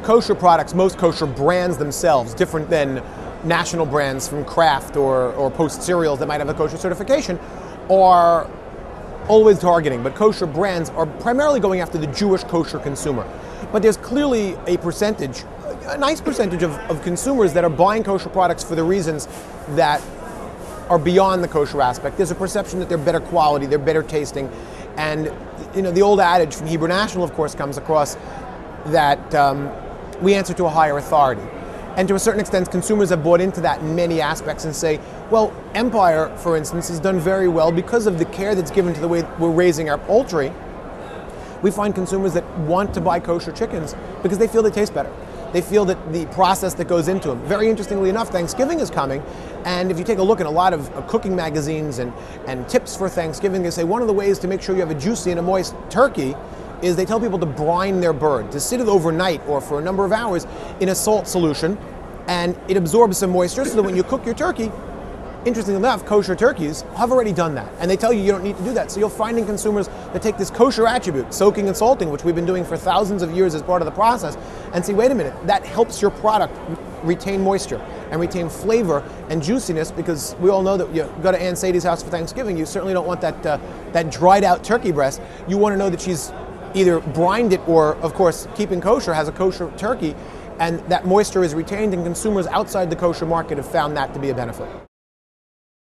kosher products, most kosher brands themselves, different than national brands from Kraft or Post cereals that might have a kosher certification, are always targeting. But kosher brands are primarily going after the Jewish kosher consumer. But there's clearly a percentage, a nice percentage of consumers that are buying kosher products for the reasons that are beyond the kosher aspect. There's a perception that they're better quality, they're better tasting. And the old adage from Hebrew National, of course, comes across that we answer to a higher authority. And to a certain extent, consumers have bought into that in many aspects and say, well, Empire, for instance, has done very well because of the care that's given to the way we're raising our poultry. We find consumers that want to buy kosher chickens because they feel they taste better. They feel that the process that goes into them. Very interestingly enough, Thanksgiving is coming, and if you take a look at a lot of cooking magazines and tips for Thanksgiving, they say one of the ways to make sure you have a juicy and a moist turkey is they tell people to brine their bird, to sit it overnight or for a number of hours in a salt solution, and it absorbs some moisture so that when you cook your turkey, interestingly enough, kosher turkeys have already done that. And they tell you don't need to do that. So you're finding consumers that take this kosher attribute, soaking and salting, which we've been doing for thousands of years as part of the process, and say, wait a minute, that helps your product retain moisture and retain flavor and juiciness, because we all know that you go to Aunt Sadie's house for Thanksgiving, you certainly don't want that dried out turkey breast. You want to know that she's either brined it or, of course, keeping kosher, has a kosher turkey, and that moisture is retained, and consumers outside the kosher market have found that to be a benefit.